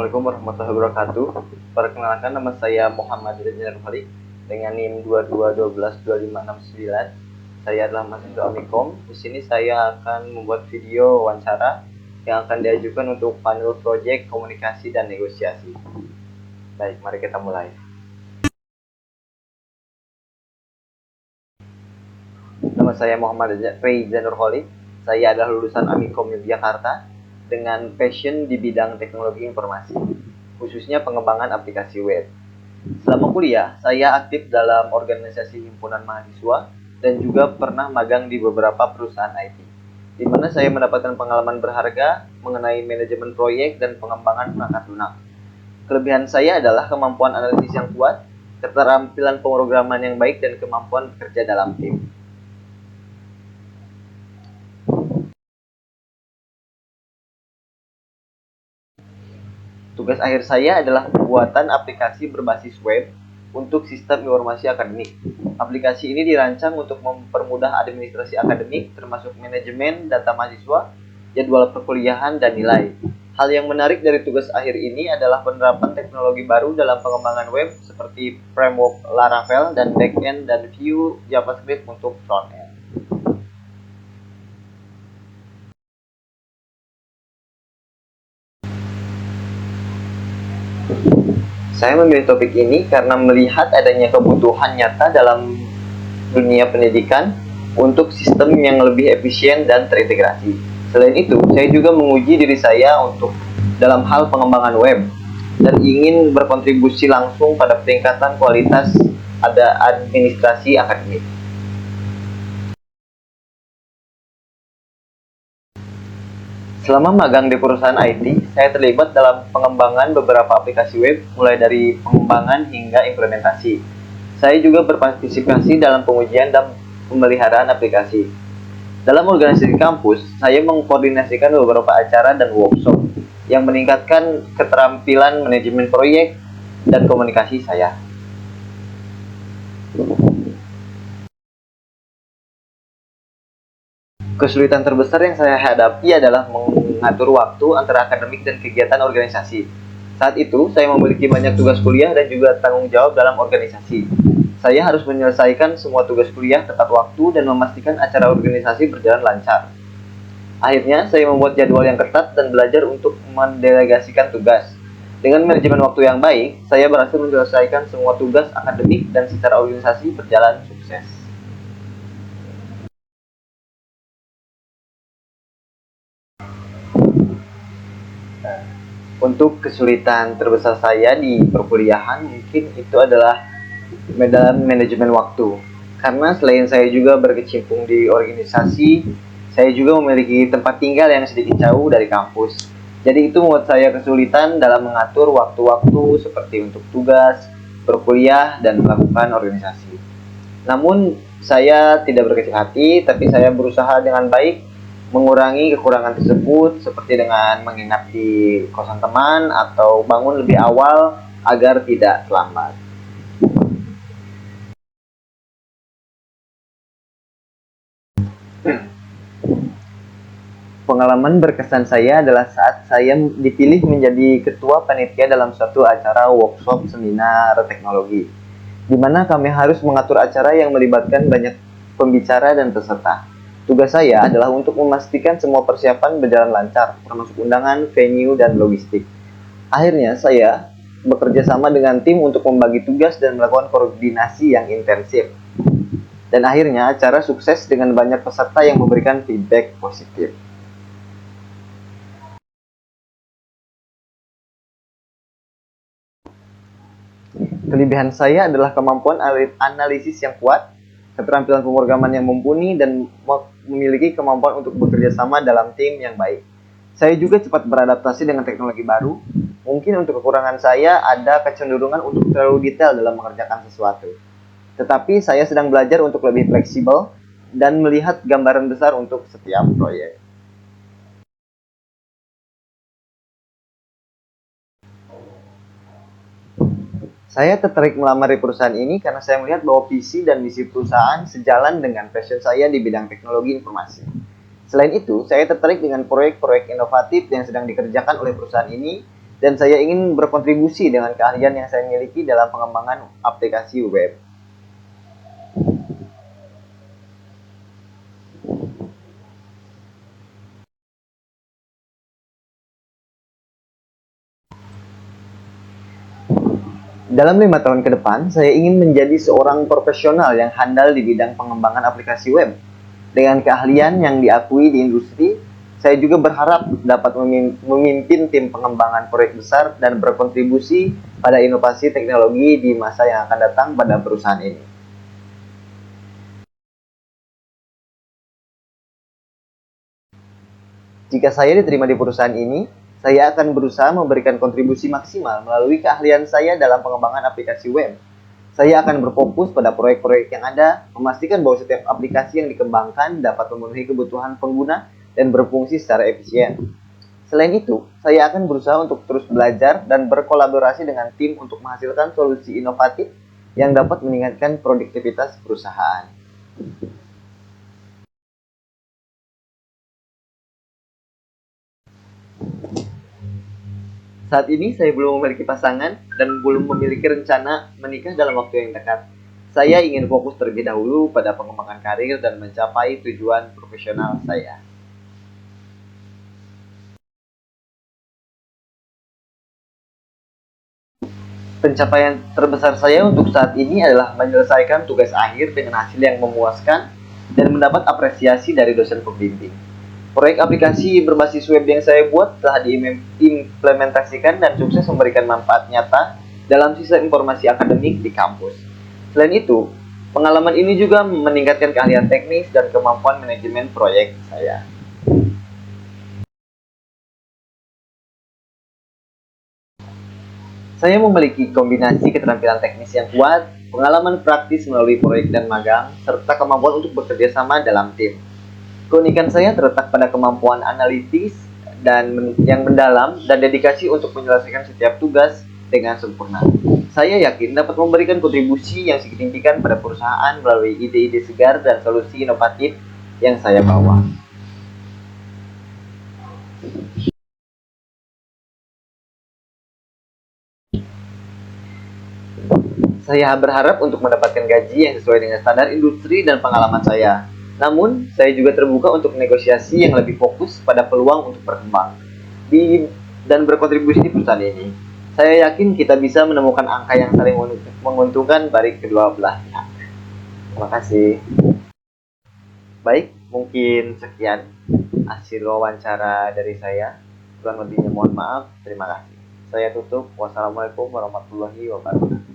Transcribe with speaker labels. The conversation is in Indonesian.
Speaker 1: Assalamualaikum warahmatullahi wabarakatuh. Perkenalkan, nama saya Muhammad Rizal Falik dengan NIM 22122569. Saya adalah mahasiswa Amikom. Di sini saya akan membuat video wawancara yang akan diajukan untuk panel proyek komunikasi dan negosiasi. Baik, mari kita mulai. Nama saya Muhammad Rizal Nurholik. Saya adalah lulusan Amikom Yogyakarta dengan passion di bidang teknologi informasi, khususnya pengembangan aplikasi web. Selama kuliah, saya aktif dalam organisasi himpunan mahasiswa dan juga pernah magang di beberapa perusahaan IT, di mana saya mendapatkan pengalaman berharga mengenai manajemen proyek dan pengembangan perangkat lunak. Kelebihan saya adalah kemampuan analisis yang kuat, keterampilan pemrograman yang baik, dan kemampuan bekerja dalam tim. Tugas akhir saya adalah pembuatan aplikasi berbasis web untuk sistem informasi akademik. Aplikasi ini dirancang untuk mempermudah administrasi akademik, termasuk manajemen data mahasiswa, jadwal perkuliahan, dan nilai. Hal yang menarik dari tugas akhir ini adalah penerapan teknologi baru dalam pengembangan web seperti framework Laravel dan backend dan Vue JavaScript untuk frontend. Saya memilih topik ini karena melihat adanya kebutuhan nyata dalam dunia pendidikan untuk sistem yang lebih efisien dan terintegrasi. Selain itu, saya juga menguji diri saya untuk dalam hal pengembangan web dan ingin berkontribusi langsung pada peningkatan kualitas administrasi akademik. Selama magang di perusahaan IT, saya terlibat dalam pengembangan beberapa aplikasi web, mulai dari pengembangan hingga implementasi. Saya juga berpartisipasi dalam pengujian dan pemeliharaan aplikasi. Dalam organisasi kampus, saya mengkoordinasikan beberapa acara dan workshop yang meningkatkan keterampilan manajemen proyek dan komunikasi saya. Kesulitan terbesar yang saya hadapi adalah mengatur waktu antara akademik dan kegiatan organisasi. Saat itu, saya memiliki banyak tugas kuliah dan juga tanggung jawab dalam organisasi. Saya harus menyelesaikan semua tugas kuliah tepat waktu dan memastikan acara organisasi berjalan lancar. Akhirnya, saya membuat jadwal yang ketat dan belajar untuk mendelegasikan tugas. Dengan manajemen waktu yang baik, saya berhasil menyelesaikan semua tugas akademik dan secara organisasi berjalan sukses. Untuk kesulitan terbesar saya di perkuliahan mungkin itu adalah dalam manajemen waktu. Karena selain saya juga berkecimpung di organisasi, saya juga memiliki tempat tinggal yang sedikit jauh dari kampus. Jadi itu membuat saya kesulitan dalam mengatur waktu-waktu seperti untuk tugas, berkuliah, dan melakukan organisasi. Namun saya tidak berkecil hati, tapi saya berusaha dengan baik mengurangi kekurangan tersebut, seperti dengan menginap di kosan teman atau bangun lebih awal agar tidak terlambat. Pengalaman berkesan saya adalah saat saya dipilih menjadi ketua panitia dalam suatu acara workshop seminar teknologi, di mana kami harus mengatur acara yang melibatkan banyak pembicara dan peserta. Tugas saya adalah untuk memastikan semua persiapan berjalan lancar, termasuk undangan, venue, dan logistik. Akhirnya, saya bekerja sama dengan tim untuk membagi tugas dan melakukan koordinasi yang intensif. Dan akhirnya, acara sukses dengan banyak peserta yang memberikan feedback positif. Kelebihan saya adalah kemampuan analisis yang kuat, keterampilan pemrograman yang mumpuni, dan memiliki kemampuan untuk bekerja sama dalam tim yang baik. Saya juga cepat beradaptasi dengan teknologi baru. Mungkin untuk kekurangan saya ada kecenderungan untuk terlalu detail dalam mengerjakan sesuatu. Tetapi saya sedang belajar untuk lebih fleksibel dan melihat gambaran besar untuk setiap proyek. Saya tertarik melamar di perusahaan ini karena saya melihat bahwa visi dan misi perusahaan sejalan dengan passion saya di bidang teknologi informasi. Selain itu, saya tertarik dengan proyek-proyek inovatif yang sedang dikerjakan oleh perusahaan ini dan saya ingin berkontribusi dengan keahlian yang saya miliki dalam pengembangan aplikasi web. Dalam 5 tahun ke depan, saya ingin menjadi seorang profesional yang handal di bidang pengembangan aplikasi web. Dengan keahlian yang diakui di industri, saya juga berharap dapat memimpin tim pengembangan proyek besar dan berkontribusi pada inovasi teknologi di masa yang akan datang pada perusahaan ini. Jika saya diterima di perusahaan ini, saya akan berusaha memberikan kontribusi maksimal melalui keahlian saya dalam pengembangan aplikasi web. Saya akan berfokus pada proyek-proyek yang ada, memastikan bahwa setiap aplikasi yang dikembangkan dapat memenuhi kebutuhan pengguna dan berfungsi secara efisien. Selain itu, saya akan berusaha untuk terus belajar dan berkolaborasi dengan tim untuk menghasilkan solusi inovatif yang dapat meningkatkan produktivitas perusahaan. Saat ini saya belum memiliki pasangan dan belum memiliki rencana menikah dalam waktu yang dekat. Saya ingin fokus terlebih dahulu pada pengembangan karir dan mencapai tujuan profesional saya. Pencapaian terbesar saya untuk saat ini adalah menyelesaikan tugas akhir dengan hasil yang memuaskan dan mendapat apresiasi dari dosen pembimbing. Proyek aplikasi berbasis web yang saya buat telah diimplementasikan dan sukses memberikan manfaat nyata dalam sistem informasi akademik di kampus. Selain itu, pengalaman ini juga meningkatkan keahlian teknis dan kemampuan manajemen proyek saya. Saya memiliki kombinasi keterampilan teknis yang kuat, pengalaman praktis melalui proyek dan magang, serta kemampuan untuk bekerja sama dalam tim. Keunikan saya terletak pada kemampuan analitis yang mendalam dan dedikasi untuk menyelesaikan setiap tugas dengan sempurna. Saya yakin dapat memberikan kontribusi yang signifikan pada perusahaan melalui ide-ide segar dan solusi inovatif yang saya bawa. Saya berharap untuk mendapatkan gaji yang sesuai dengan standar industri dan pengalaman saya. Namun, saya juga terbuka untuk negosiasi yang lebih fokus pada peluang untuk berkembang dan berkontribusi di perusahaan ini. Saya yakin kita bisa menemukan angka yang saling menguntungkan bagi kedua belah pihak. Terima kasih. Baik, mungkin sekian hasil wawancara dari saya. Kurang lebihnya mohon maaf. Terima kasih. Saya tutup. Wassalamualaikum warahmatullahi wabarakatuh.